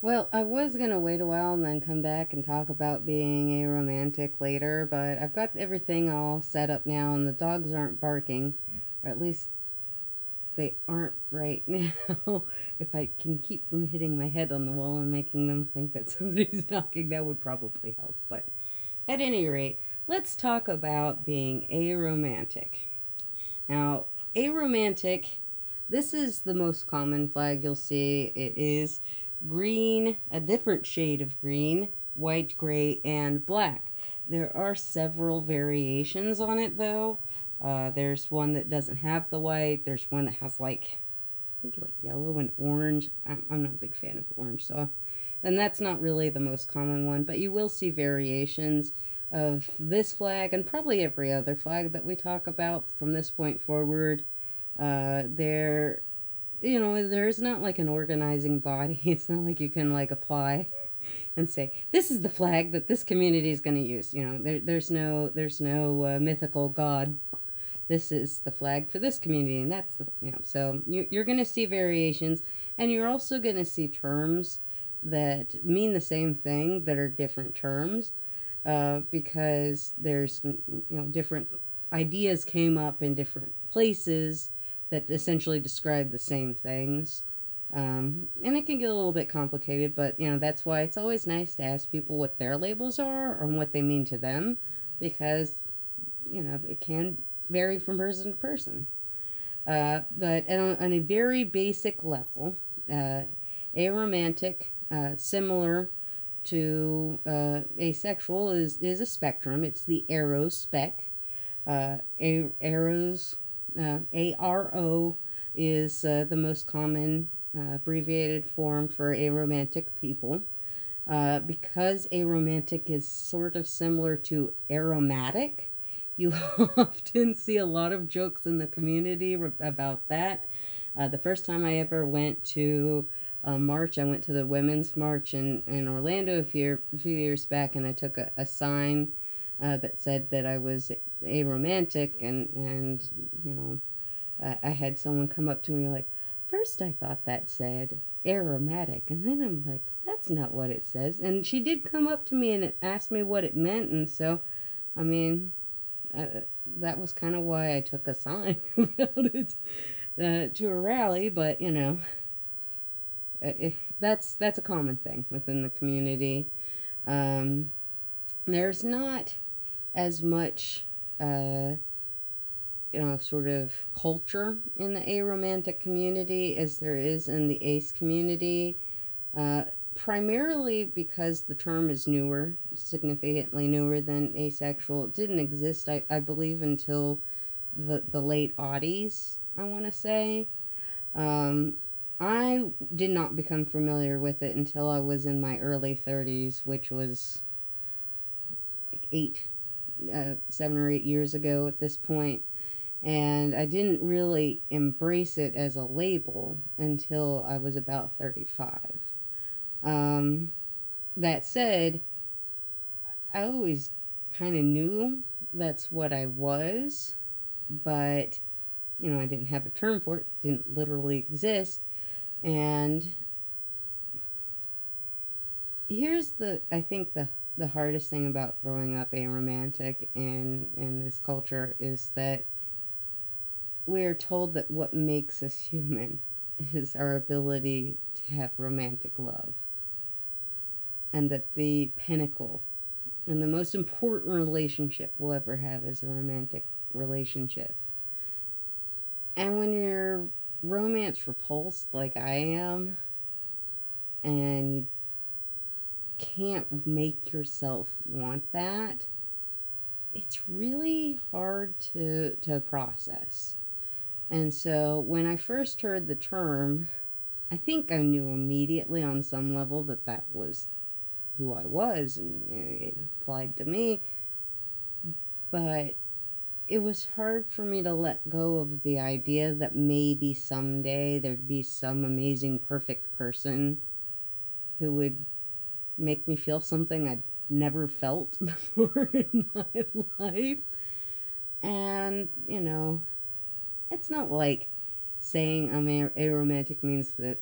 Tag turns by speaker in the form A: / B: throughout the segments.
A: Well, I was gonna wait a while and then come back and talk about being aromantic later, but I've got everything all set up now and the dogs aren't barking, or at least they aren't right now. If I can keep from hitting my head on the wall and making them think that somebody's knocking, that would probably help. But at any rate, let's talk about being aromantic. Now, aromantic, this is the most common flag you'll see. It is green, a different shade of green, white, gray, and black. There are several variations on it though. There's one that doesn't have the white. There's one that has I think like yellow and orange. I'm not a big fan of orange, so then that's not really the most common one, but you will see variations of this flag and probably every other flag that we talk about from this point forward. There, there's not like an organizing body. It's not like you can like apply and say this is the flag that this community is going to use. There's no mythical god. This is the flag for this community, and that's So you're going to see variations, and you're also going to see terms that mean the same thing that are different terms, because there's different ideas came up in different places that essentially describe the same things. And it can get a little bit complicated, but that's why it's always nice to ask people what their labels are or what they mean to them, because it can vary from person to person. But on a very basic level, aromantic, similar to asexual, is a spectrum. It's the arrow spec. Arrows, ARO is the most common abbreviated form for aromantic people. Because aromantic is sort of similar to aromatic, you often see a lot of jokes in the community about that. The first time I ever went to a march, I went to the Women's March in Orlando a few years back, and I took a sign that said that I was aromantic, and I had someone come up to me like, first I thought that said aromatic, and then I'm like, that's not what it says. And she did come up to me and asked me what it meant, and so, I mean, that was kind of why I took a sign about it to a rally. But that's a common thing within the community. There's not as much sort of culture in the aromantic community as there is in the ace community, primarily because the term is newer, significantly newer than asexual. It didn't exist, I believe, until the late aughties, I want to say. I did not become familiar with it until I was in my early 30s, which was like 7 or 8 years ago at this point. And I didn't really embrace it as a label until I was about 35. That said, I always kind of knew that's what I was, but I didn't have a term for it. It didn't literally exist. And here's I think the hardest thing about growing up aromantic in this culture is that we're told that what makes us human is our ability to have romantic love, and that the pinnacle and the most important relationship we'll ever have is a romantic relationship. And when you're romance repulsed like I am, and you can't make yourself want that, it's really hard to process. And so when I first heard the term, I think I knew immediately on some level that that was who I was and it applied to me. But it was hard for me to let go of the idea that maybe someday there'd be some amazing, perfect person who would make me feel something I'd never felt before in my life. And, it's not like saying I'm aromantic means that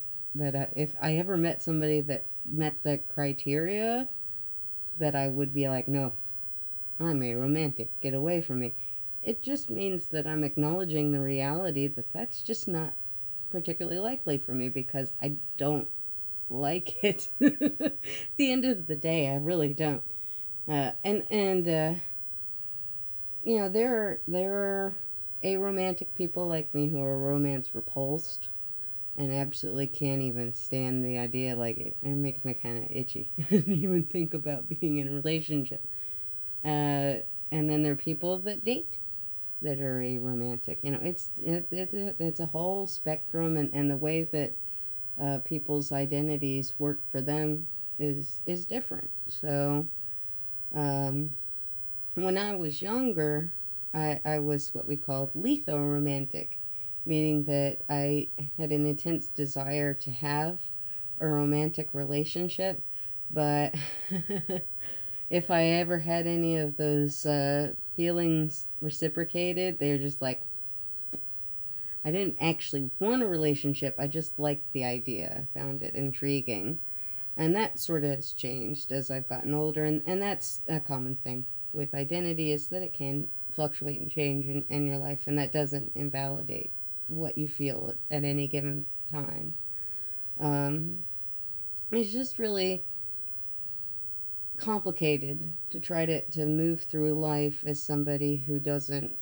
A: if I ever met somebody that met the criteria, that I would be like, no, I'm a romantic, get away from me. It just means that I'm acknowledging the reality that that's just not particularly likely for me, because I don't like it. At the end of the day, I really don't. And there are aromantic people like me who are romance repulsed and absolutely can't even stand the idea. Like, it makes me kind of itchy to even think about being in a relationship. And then there are people that date that are aromantic. It's a whole spectrum, and the way that people's identities work for them is different. So, um, when I was younger, I was what we called lethoromantic, meaning that I had an intense desire to have a romantic relationship, but if I ever had any of those feelings reciprocated, they're just like, I didn't actually want a relationship, I just liked the idea. I found it intriguing. And that sort of has changed as I've gotten older, and that's a common thing with identity, is that it can fluctuate and change in your life, and that doesn't invalidate what you feel at any given time. Um, it's just really complicated to try to move through life as somebody who doesn't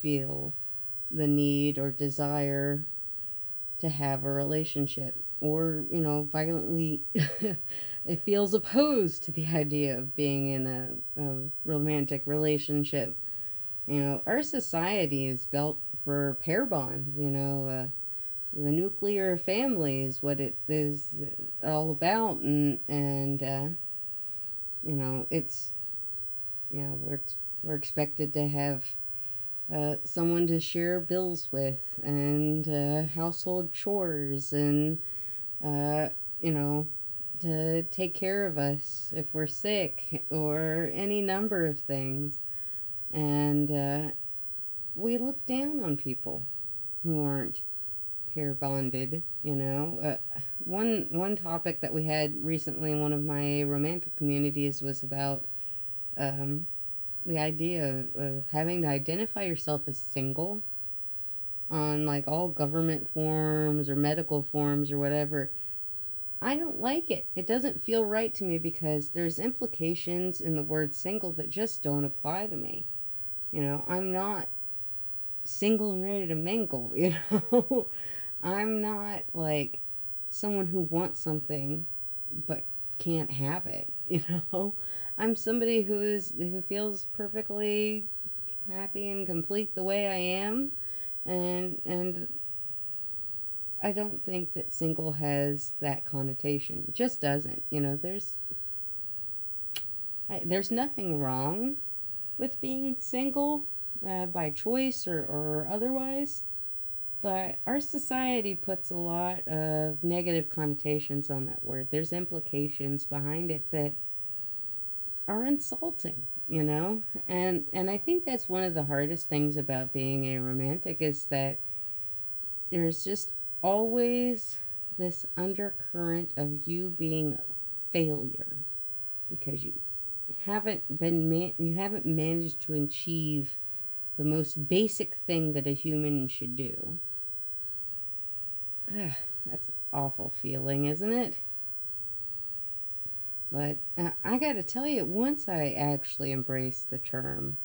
A: feel the need or desire to have a relationship, or violently it feels opposed to the idea of being in a romantic relationship. Our society is built for pair bonds. The nuclear family is what it is all about, and it's we're expected to have someone to share bills with, and household chores, and uh, you know to take care of us if we're sick, or any number of things. And we look down on people who aren't pair bonded. One topic that we had recently in one of my romantic communities was about um, the idea of having to identify yourself as single on, like, all government forms or medical forms or whatever. I don't like it. It doesn't feel right to me, because there's implications in the word single that just don't apply to me. I'm not single and ready to mingle. I'm not like someone who wants something but can't have it. I'm somebody who feels perfectly happy and complete the way I am, and I don't think that single has that connotation. It just doesn't. There's nothing wrong with being single, by choice or otherwise, but our society puts a lot of negative connotations on that word. There's implications behind it that are insulting. And I think that's one of the hardest things about being a romantic, is that there's just always this undercurrent of you being a failure, because you haven't managed to achieve the most basic thing that a human should do. That's an awful feeling, isn't it? But I gotta tell you, once I actually embraced the term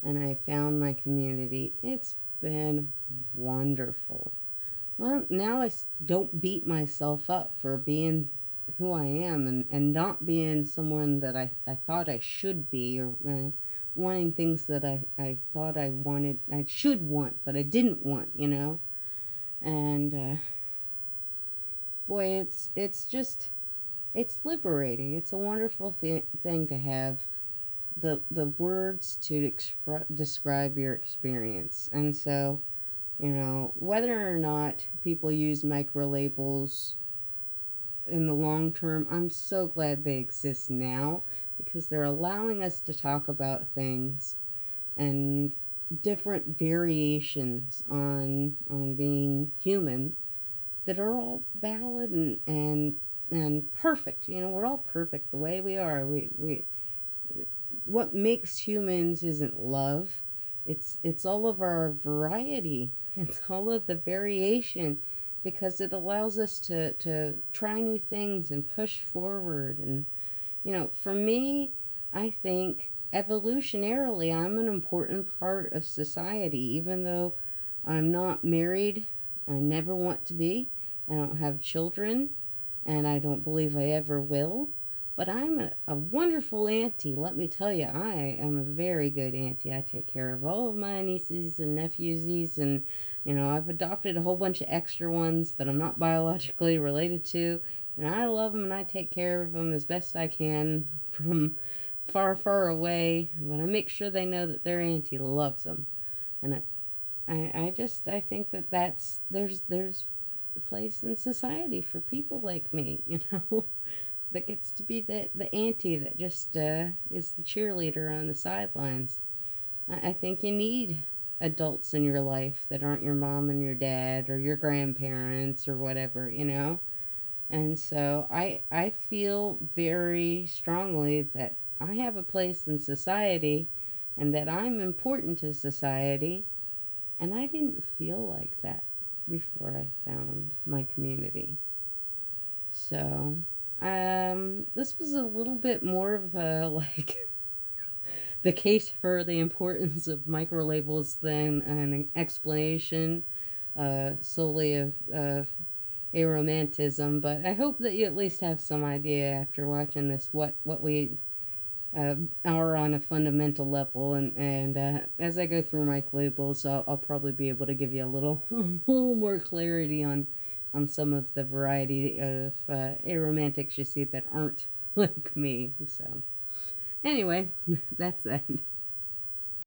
A: and I found my community, it's been wonderful. Well, now I don't beat myself up for being who I am, and not being someone that I thought I should be, or wanting things that I thought I should want, but I didn't want. And boy, it's liberating. It's a wonderful thing to have the words to describe your experience. And so, whether or not people use micro labels in the long term, I'm so glad they exist now, because they're allowing us to talk about things and different variations on being human that are all valid, and and perfect. You know, we're all perfect the way we are. We what makes humans isn't love. It's all of our variety. It's all of the variation, because it allows us to try new things and push forward. And you know, for me, I think evolutionarily I'm an important part of society, even though I'm not married. I never want to be. I don't have children, and I don't believe I ever will. But I'm a wonderful auntie. Let me tell you, I am a very good auntie. I take care of all of my nieces and nephews, and you know, I've adopted a whole bunch of extra ones that I'm not biologically related to, and I love them and I take care of them as best I can from far, far away. But I make sure they know that their auntie loves them, and I think that there's a place in society for people like me, you know, that gets to be the auntie that just is the cheerleader on the sidelines. I think you need adults in your life that aren't your mom and your dad or your grandparents or whatever, you know. And so I feel very strongly that I have a place in society and that I'm important to society, and I didn't feel like that before I found my community. So, this was a little bit more of a like the case for the importance of micro labels than an explanation solely of aromantism. But I hope that you at least have some idea after watching this what we are on a fundamental level, and as I go through my labels, I'll probably be able to give you a little a little more clarity on some of the variety of aromantics you see that aren't like me. So anyway, that's it.